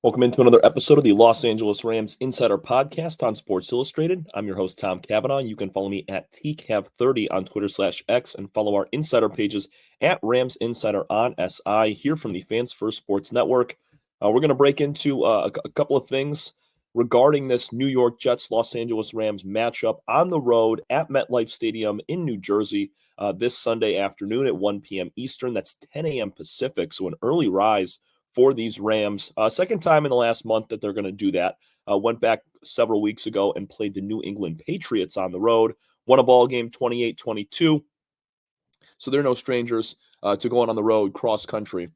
Welcome into another episode of the Los Angeles Rams Insider Podcast on Sports Illustrated. I'm your host, Tom Cavanaugh. You can follow me at TCAV30 on Twitter/X and follow our insider pages at Rams Insider on SI here from the Fans First Sports Network. We're going to break into a couple of things regarding this New York Jets-Los Angeles Rams matchup on the road at MetLife Stadium in New Jersey this Sunday afternoon at 1 p.m. Eastern. That's 10 a.m. Pacific, so an early rise for these Rams. Second time in the last month that they're going to do that. Went back several weeks ago and played the New England Patriots on the road. Won a ball game 28-22. So they're no strangers to going on the road cross-country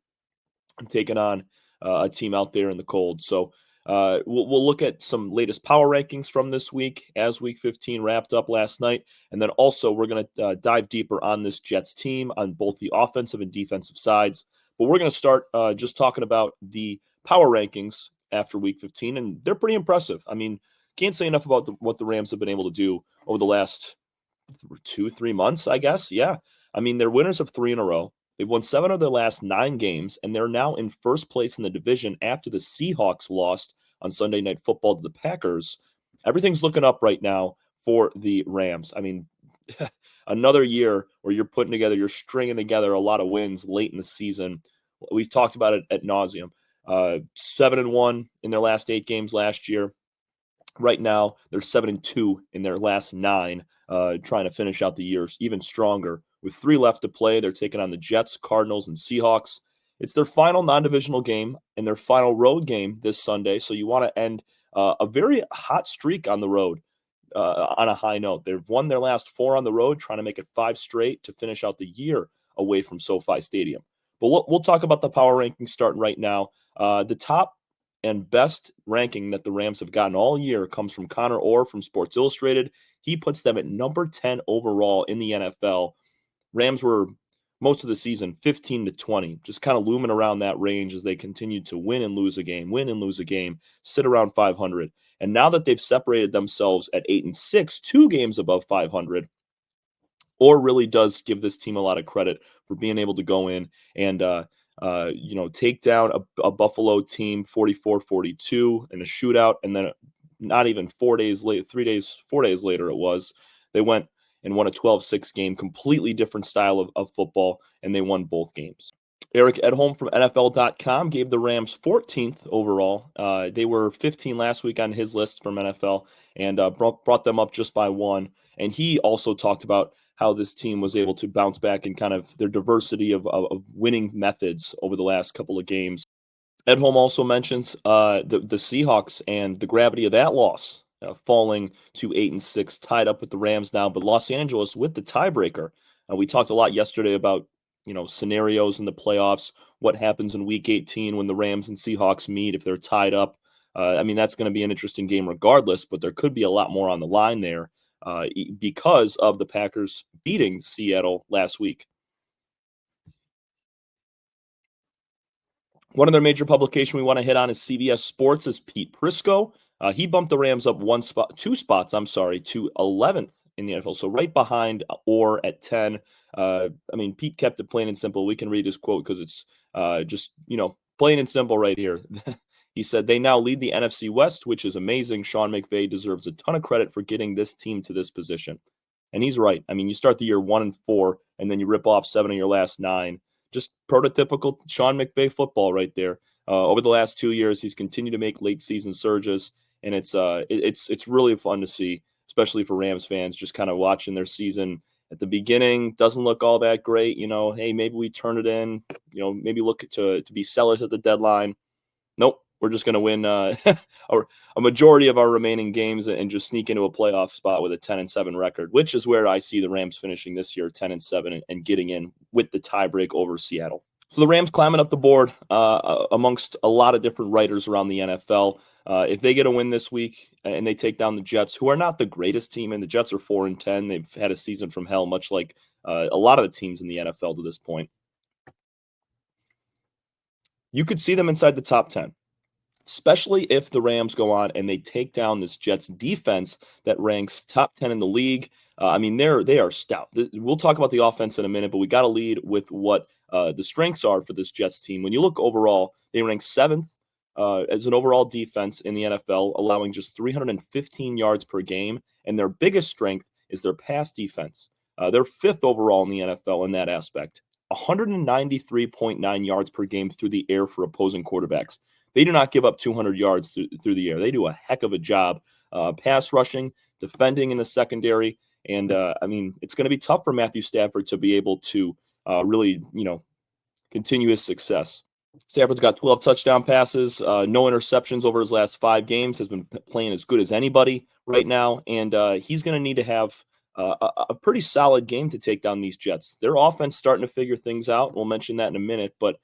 and taking on a team out there in the cold. So we'll look at some latest power rankings from this week as Week 15 wrapped up last night. And then also we're going to dive deeper on this Jets team on both the offensive and defensive sides. But we're going to start just talking about the power rankings after Week 15, and they're pretty impressive. I mean, can't say enough about what the Rams have been able to do over the last 2-3 months, I guess. Yeah. I mean, they're winners of 3 in a row. They've won 7 of their last 9 games, and they're now in first place in the division after the Seahawks lost on Sunday Night Football to the Packers. Everything's looking up right now for the Rams. I mean, another year where you're stringing together a lot of wins late in the season. We've talked about it ad nauseum. 7-1 in their last 8 games last year. Right now, they're 7-2 in their last 9, trying to finish out the year even stronger. With 3 left to play, they're taking on the Jets, Cardinals, and Seahawks. It's their final non-divisional game and their final road game this Sunday, so you want to end a very hot streak on the road on a high note. They've won their last 4 on the road, trying to make it 5 straight to finish out the year away from SoFi Stadium. But we'll talk about the power rankings starting right now. The top and best ranking that the Rams have gotten all year comes from Connor Orr from Sports Illustrated. He puts them at number 10 overall in the NFL. Rams were most of the season 15-20, just kind of looming around that range as they continued to win and lose a game, sit around 500. And now that they've separated themselves at 8-6, 2 games above 500, Orr really does give this team a lot of credit for being able to go in and take down a Buffalo team 44-42 in a shootout, and then not even 4 days later, 4 days later it was, they went and won a 12-6 game, completely different style of football, and they won both games. Eric Edholm from NFL.com gave the Rams 14th overall. They were 15 last week on his list from NFL and brought them up just by 1. And he also talked about how this team was able to bounce back and kind of their diversity of winning methods over the last couple of games. Edholm also mentions the Seahawks and the gravity of that loss, falling to 8-6, tied up with the Rams now, but Los Angeles with the tiebreaker. We talked a lot yesterday about scenarios in the playoffs, what happens in Week 18 when the Rams and Seahawks meet if they're tied up. That's going to be an interesting game regardless, but there could be a lot more on the line there because of the Packers beating Seattle last week. One of their major publications we want to hit on is CBS Sports' Pete Prisco. He bumped the Rams up 2 spots, to 11th in the NFL. So right behind Orr at 10. Pete kept it plain and simple. We can read his quote because it's just plain and simple right here. He said, "They now lead the NFC West, which is amazing. Sean McVay deserves a ton of credit for getting this team to this position." And he's right. You start the year 1-4, and then you rip off 7 of your last 9. Just prototypical Sean McVay football right there. Over the last 2 years, he's continued to make late season surges, and it's really fun to see, especially for Rams fans, just kind of watching their season. At the beginning, doesn't look all that great. Hey, maybe we turn it in. Maybe look to be sellers at the deadline. Nope, we're just going to win a majority of our remaining games and just sneak into a playoff spot with a 10-7 record, which is where I see the Rams finishing this year 10-7 and getting in with the tiebreak over Seattle. So the Rams climbing up the board amongst a lot of different writers around the NFL. If they get a win this week and they take down the Jets, who are not the greatest team, and the Jets are 4-10. They've had a season from hell, much like a lot of the teams in the NFL to this point. You could see them inside the top 10, especially if the Rams go on and they take down this Jets defense that ranks top 10 in the league. They are stout. We'll talk about the offense in a minute, but we got to lead with what the strengths are for this Jets team. When you look overall, they rank 7th as an overall defense in the NFL, allowing just 315 yards per game. And their biggest strength is their pass defense. They're fifth overall in the NFL in that aspect. 193.9 yards per game through the air for opposing quarterbacks. They do not give up 200 yards through the air. They do a heck of a job pass rushing, defending in the secondary. And, it's going to be tough for Matthew Stafford to be able to really, continue his success. Stafford's got 12 touchdown passes, no interceptions over his last 5 games, has been playing as good as anybody right now. And he's going to need to have a pretty solid game to take down these Jets. Their offense starting to figure things out. We'll mention that in a minute. But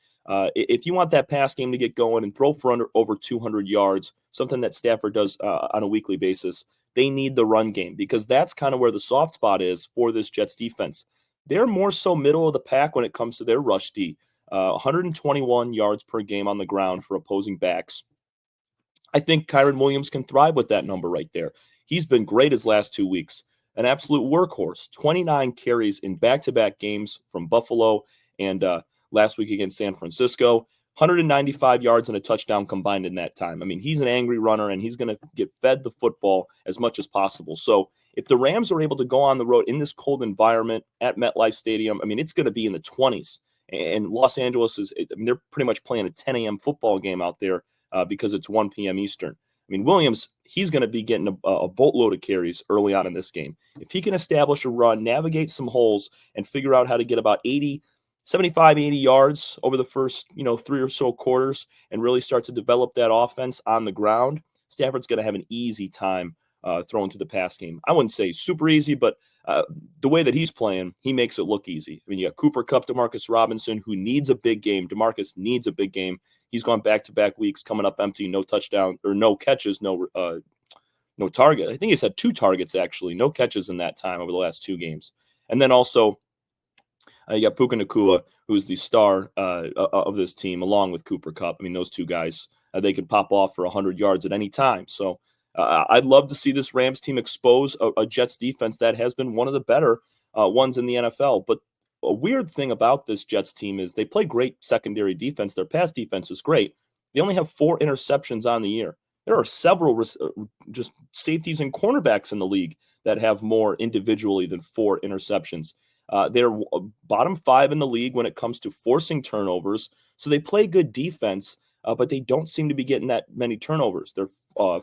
if you want that pass game to get going and throw for over 200 yards, something that Stafford does on a weekly basis, they need the run game, because that's kind of where the soft spot is for this Jets defense. They're more so middle of the pack when it comes to their rush D. 121 yards per game on the ground for opposing backs. I think Kyren Williams can thrive with that number right there. He's been great his last 2 weeks. An absolute workhorse. 29 carries in back-to-back games from Buffalo and last week against San Francisco. 195 yards and a touchdown combined in that time. I mean, he's an angry runner, and he's going to get fed the football as much as possible. So if the Rams are able to go on the road in this cold environment at MetLife Stadium, I mean, it's going to be in the 20s. And Los Angeles they're pretty much playing a 10 a.m. football game out there because it's 1 p.m. Eastern. I mean, Williams, he's going to be getting a boatload of carries early on in this game. If he can establish a run, navigate some holes, and figure out how to get about 75, 80 yards over the first, 3 or so quarters and really start to develop that offense on the ground, Stafford's going to have an easy time throwing to the pass game. I wouldn't say super easy, but the way that he's playing, he makes it look easy. I mean, you got Cooper Kupp, Demarcus Robinson, who needs a big game. DeMarcus needs a big game. He's gone back-to-back weeks, coming up empty, no touchdown or no catches, no target. I think he's had 2 targets, actually, no catches in that time over the last 2 games. And then also you got Puka Nacua, who's the star of this team, along with Cooper Kupp. I mean, those 2 guys, they could pop off for 100 yards at any time. So I'd love to see this Rams team expose a Jets defense that has been one of the better ones in the NFL. But a weird thing about this Jets team is they play great secondary defense. Their pass defense is great. They only have 4 interceptions on the year. There are several just safeties and cornerbacks in the league that have more individually than 4 interceptions. They're bottom 5 in the league when it comes to forcing turnovers. So they play good defense, but they don't seem to be getting that many turnovers. Their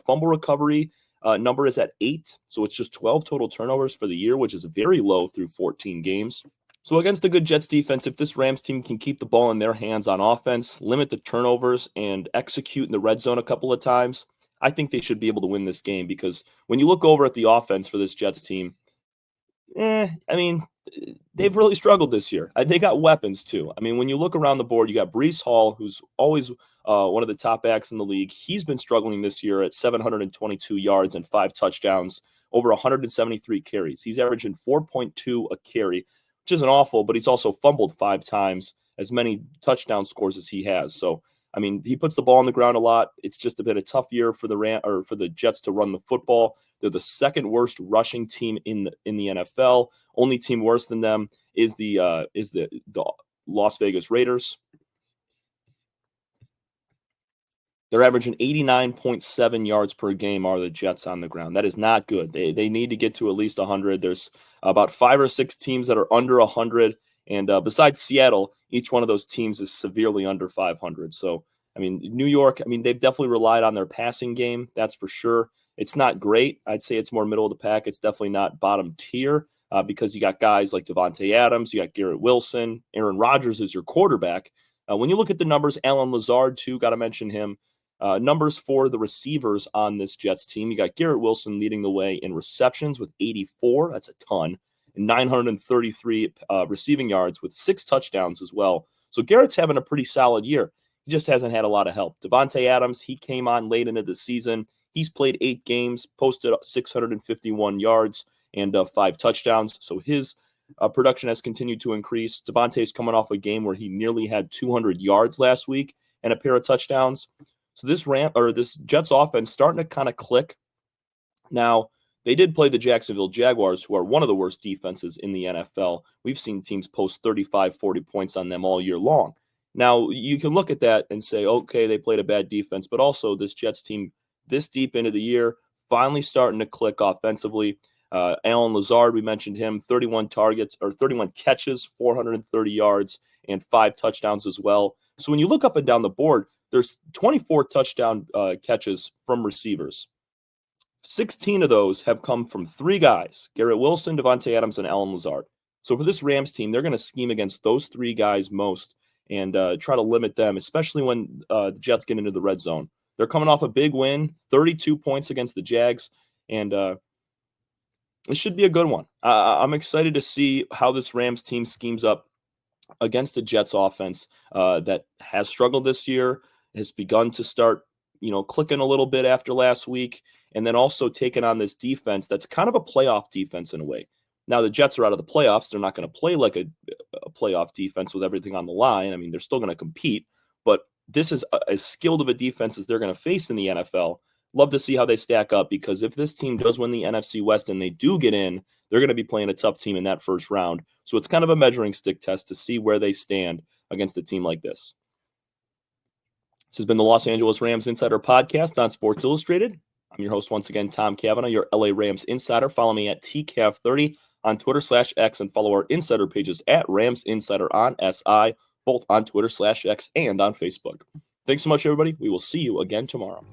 fumble recovery number is at 8. So it's just 12 total turnovers for the year, which is very low through 14 games. So against a good Jets defense, if this Rams team can keep the ball in their hands on offense, limit the turnovers, and execute in the red zone a couple of times, I think they should be able to win this game, because when you look over at the offense for this Jets team, they've really struggled this year. They got weapons too. I mean, when you look around the board, you got Breece Hall, who's always one of the top backs in the league. He's been struggling this year at 722 yards and 5 touchdowns, over 173 carries. He's averaging 4.2 a carry, which isn't awful, but he's also fumbled 5 times, as many touchdown scores as he has. So, I mean, he puts the ball on the ground a lot. It's just been a tough year for the Jets to run the football. They're the second worst rushing team in the NFL. Only team worse than them is the Las Vegas Raiders. They're averaging 89.7 yards per game are the Jets on the ground. That is not good. They need to get to at least 100. There's about 5 or 6 teams that are under 100. And besides Seattle, each one of those teams is severely under 500. So, I mean, New York, they've definitely relied on their passing game. That's for sure. It's not great. I'd say it's more middle of the pack. It's definitely not bottom tier because you got guys like Devontae Adams, you got Garrett Wilson, Aaron Rodgers is your quarterback. When you look at the numbers, Allen Lazard, too, got to mention him. Numbers for the receivers on this Jets team, you got Garrett Wilson leading the way in receptions with 84. That's a ton. And 933 receiving yards with 6 touchdowns as well. So Garrett's having a pretty solid year. He just hasn't had a lot of help. Devontae Adams, he came on late into the season. He's played 8 games, posted 651 yards and 5 touchdowns. So his production has continued to increase. Devontae's coming off a game where he nearly had 200 yards last week and a pair of touchdowns. So this Jets offense starting to kind of click. Now, they did play the Jacksonville Jaguars, who are one of the worst defenses in the NFL. We've seen teams post 35, 40 points on them all year long. Now, you can look at that and say, okay, they played a bad defense, but also this Jets team this deep into the year finally starting to click offensively. Allen Lazard, we mentioned him, 31 targets or 31 catches, 430 yards, and 5 touchdowns as well. So when you look up and down the board, there's 24 touchdown catches from receivers. 16 of those have come from 3 guys, Garrett Wilson, Devontae Adams, and Allen Lazard. So for this Rams team, they're going to scheme against those 3 guys most and try to limit them, especially when the Jets get into the red zone. They're coming off a big win, 32 points against the Jags, and it should be a good one. I'm excited to see how this Rams team schemes up against the Jets offense that has struggled this year, has begun to start, clicking a little bit after last week, and then also taking on this defense that's kind of a playoff defense in a way. Now, the Jets are out of the playoffs. They're not going to play like a playoff defense with everything on the line. I mean, they're still going to compete, but this is as skilled of a defense as they're going to face in the NFL. Love to see how they stack up, because if this team does win the NFC West and they do get in, they're going to be playing a tough team in that first round. So it's kind of a measuring stick test to see where they stand against a team like this. This has been the Los Angeles Rams Insider Podcast on Sports Illustrated. I'm your host once again, Tom Cavanaugh, your LA Rams Insider. Follow me at TCAV30 on Twitter/X and follow our insider pages at Rams Insider on SI, both on Twitter/X and on Facebook. Thanks so much, everybody. We will see you again tomorrow.